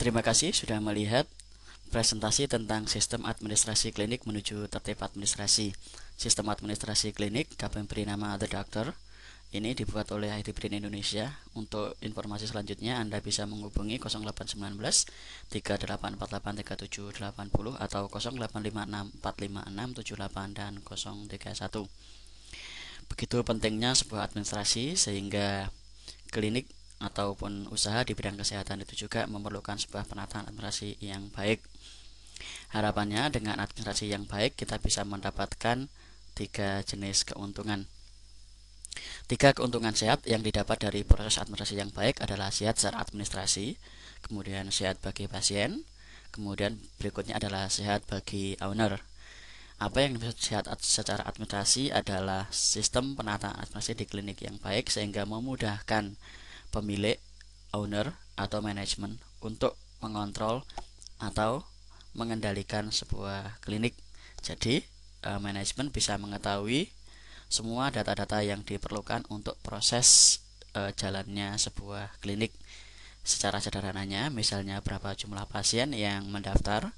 Terima kasih sudah melihat presentasi tentang sistem administrasi klinik menuju tertib administrasi. Sistem administrasi klinik kami beri nama The Doctor. Ini dibuat oleh IT Brain Indonesia. Untuk informasi selanjutnya Anda bisa menghubungi 0819 3848 3780 atau 0856 456 78 dan 031. Begitu pentingnya sebuah administrasi sehingga klinik ataupun usaha di bidang kesehatan itu juga memerlukan sebuah penataan administrasi yang baik. Harapannya dengan administrasi yang baik kita bisa mendapatkan 3 jenis keuntungan. 3 keuntungan sehat yang didapat dari proses administrasi yang baik adalah sehat secara administrasi, kemudian sehat bagi pasien, kemudian berikutnya adalah sehat bagi owner. Apa yang dimaksud sehat secara administrasi adalah sistem penataan administrasi di klinik yang baik sehingga memudahkan pemilik, owner, atau manajemen untuk mengontrol atau mengendalikan sebuah klinik. Jadi, manajemen bisa mengetahui semua data-data yang diperlukan untuk proses jalannya sebuah klinik. Secara sederhananya, misalnya berapa jumlah pasien yang mendaftar,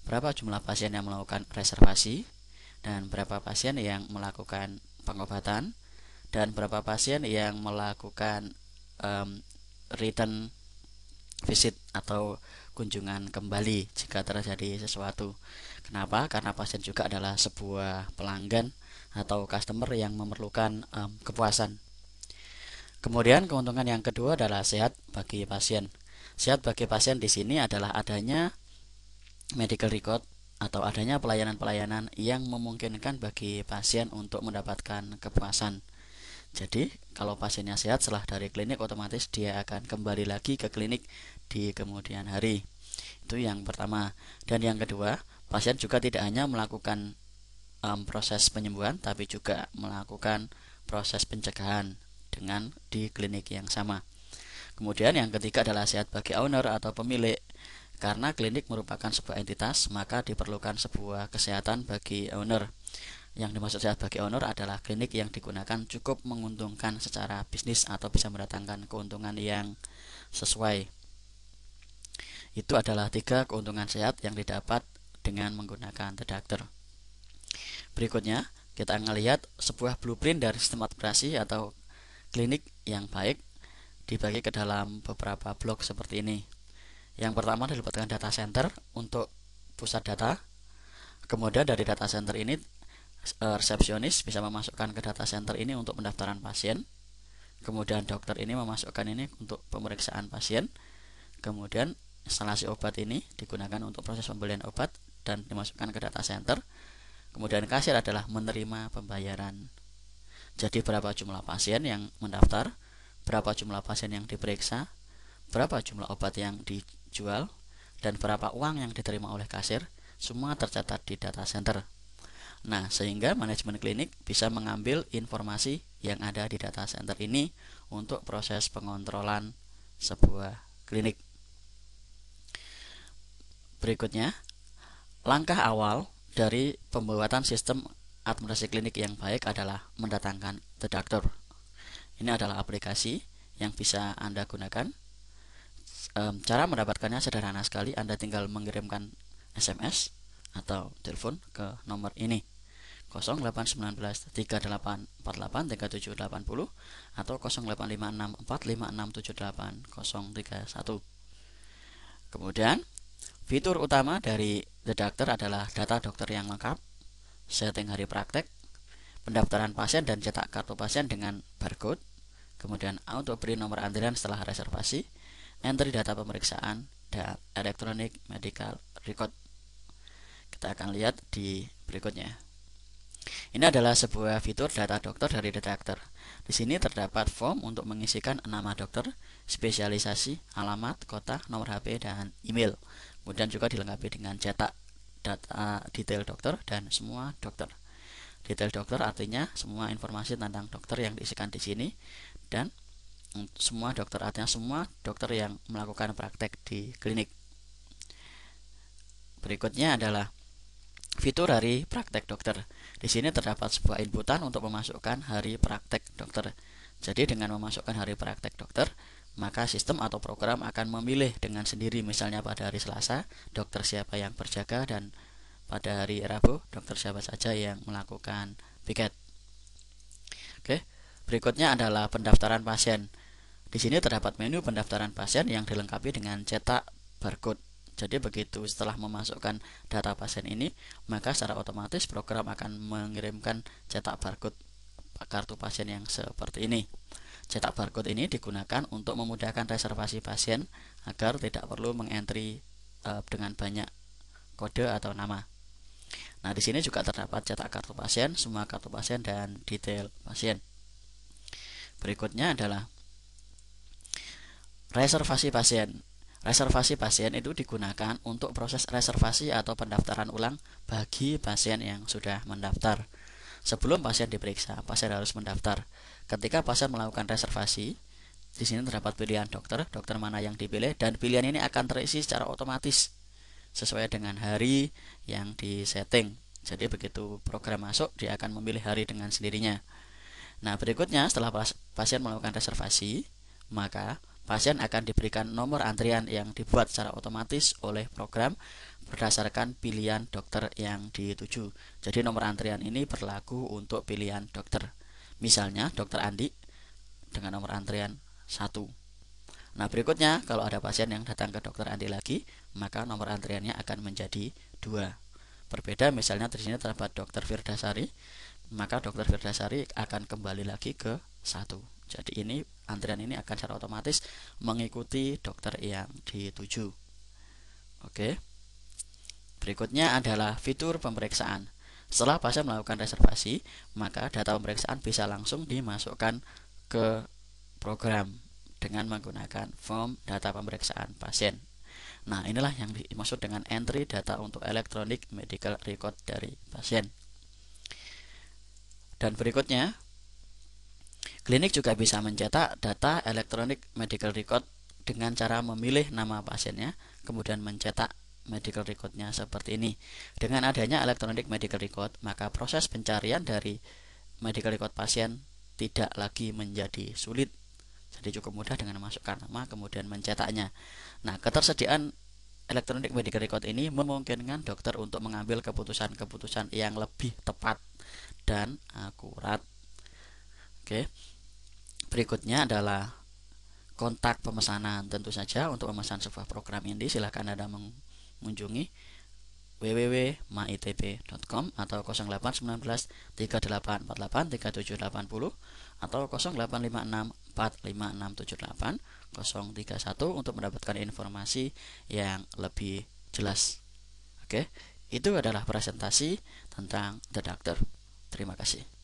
berapa jumlah pasien yang melakukan reservasi, dan berapa pasien yang melakukan pengobatan, dan berapa pasien yang melakukan return visit atau kunjungan kembali jika terjadi sesuatu. Kenapa? Karena pasien juga adalah sebuah pelanggan atau customer yang memerlukan kepuasan. Kemudian keuntungan yang kedua adalah sehat bagi pasien. Sehat bagi pasien di sini adalah adanya medical record atau adanya pelayanan-pelayanan yang memungkinkan bagi pasien untuk mendapatkan kepuasan. Jadi, kalau pasiennya sehat setelah dari klinik, otomatis dia akan kembali lagi ke klinik di kemudian hari. Itu yang pertama. Dan yang kedua, pasien juga tidak hanya melakukan proses penyembuhan, tapi juga melakukan proses pencegahan dengan di klinik yang sama. Kemudian yang ketiga adalah sehat bagi owner atau pemilik. Karena klinik merupakan sebuah entitas, maka diperlukan sebuah kesehatan bagi owner. Yang dimaksud sehat bagi owner adalah klinik yang digunakan cukup menguntungkan secara bisnis atau bisa mendatangkan keuntungan yang sesuai. Itu adalah 3 keuntungan sehat yang didapat dengan menggunakan The Doctor. Berikutnya, kita melihat sebuah blueprint dari sistem administrasi atau klinik yang baik dibagi ke dalam beberapa blok seperti ini. Yang pertama dilibatkan data center untuk pusat data. Kemudian dari data center ini resepsionis bisa memasukkan ke data center ini untuk pendaftaran pasien. Kemudian dokter ini memasukkan ini untuk pemeriksaan pasien. Kemudian instalasi obat ini digunakan untuk proses pembelian obat dan dimasukkan ke data center. Kemudian kasir adalah menerima pembayaran. Jadi berapa jumlah pasien yang mendaftar, berapa jumlah pasien yang diperiksa, berapa jumlah obat yang dijual, dan berapa uang yang diterima oleh kasir, semua tercatat di data center. Nah, sehingga manajemen klinik bisa mengambil informasi yang ada di data center ini untuk proses pengontrolan sebuah klinik. Berikutnya, langkah awal dari pembuatan sistem administrasi klinik yang baik adalah mendatangkan The Doctor. Ini adalah aplikasi yang bisa Anda gunakan. Cara mendapatkannya sederhana sekali. Anda tinggal mengirimkan SMS atau telepon ke nomor ini 0819 3848 3780 atau 0856 456 78 031. Kemudian fitur utama dari The Doctor adalah data dokter yang lengkap, setting hari praktek, pendaftaran pasien dan cetak kartu pasien dengan barcode, kemudian auto beri nomor antrian setelah reservasi, entry data pemeriksaan, dan electronic medical record. Kita akan lihat di berikutnya. Ini adalah sebuah fitur data dokter dari The Doctor. Di sini terdapat form untuk mengisikan nama dokter, spesialisasi, alamat, kota, nomor HP, dan email. Kemudian juga dilengkapi dengan cetak data detail dokter dan semua dokter. Detail dokter artinya semua informasi tentang dokter yang diisikan di sini, dan semua dokter artinya semua dokter yang melakukan praktek di klinik. Berikutnya adalah fitur hari praktek dokter. Di sini terdapat sebuah inputan untuk memasukkan hari praktek dokter. Jadi dengan memasukkan hari praktek dokter, maka sistem atau program akan memilih dengan sendiri, misalnya pada hari Selasa dokter siapa yang berjaga, dan pada hari Rabu dokter siapa saja yang melakukan piket. Oke, berikutnya adalah pendaftaran pasien. Di sini terdapat menu pendaftaran pasien yang dilengkapi dengan cetak barcode. Jadi begitu setelah memasukkan data pasien ini, maka secara otomatis program akan mengirimkan cetak barcode kartu pasien yang seperti ini. Cetak barcode ini digunakan untuk memudahkan reservasi pasien agar tidak perlu mengentry dengan banyak kode atau nama. Nah, di sini juga terdapat cetak kartu pasien, semua kartu pasien, dan detail pasien. Berikutnya adalah reservasi pasien. Reservasi pasien itu digunakan untuk proses reservasi atau pendaftaran ulang bagi pasien yang sudah mendaftar. Sebelum pasien diperiksa, pasien harus mendaftar. Ketika pasien melakukan reservasi, di sini terdapat pilihan dokter mana yang dipilih, dan pilihan ini akan terisi secara otomatis sesuai dengan hari yang disetting. Jadi begitu program masuk, dia akan memilih hari dengan sendirinya. Nah, berikutnya setelah pasien melakukan reservasi, maka pasien akan diberikan nomor antrian yang dibuat secara otomatis oleh program berdasarkan pilihan dokter yang dituju. Jadi nomor antrian ini berlaku untuk pilihan dokter. Misalnya dokter Andi dengan nomor antrian 1. Nah, berikutnya kalau ada pasien yang datang ke dokter Andi lagi, maka nomor antriannya akan menjadi 2. Berbeda misalnya di sini terdapat dokter Firdasari, maka dokter Firdasari akan kembali lagi ke 1. Jadi ini antrian ini akan secara otomatis mengikuti dokter yang dituju. Oke. Berikutnya adalah fitur pemeriksaan. Setelah pasien melakukan reservasi, maka data pemeriksaan bisa langsung dimasukkan ke program dengan menggunakan form data pemeriksaan pasien. Nah, inilah yang dimaksud dengan entry data untuk electronic medical record dari pasien. Dan berikutnya, klinik juga bisa mencetak data electronic medical record dengan cara memilih nama pasiennya, kemudian mencetak medical recordnya seperti ini. Dengan adanya electronic medical record, maka proses pencarian dari medical record pasien tidak lagi menjadi sulit. Jadi cukup mudah dengan memasukkan nama kemudian mencetaknya. Nah, ketersediaan electronic medical record ini memungkinkan dokter untuk mengambil keputusan-keputusan yang lebih tepat dan akurat. Oke. Berikutnya adalah kontak pemesanan. Tentu saja untuk memesan sebuah program ini silakan Anda mengunjungi www.maitb.com atau 0819 3848 3780 atau 0856 45678 031 untuk mendapatkan informasi yang lebih jelas. Oke, itu adalah presentasi tentang The Doctor. Terima kasih.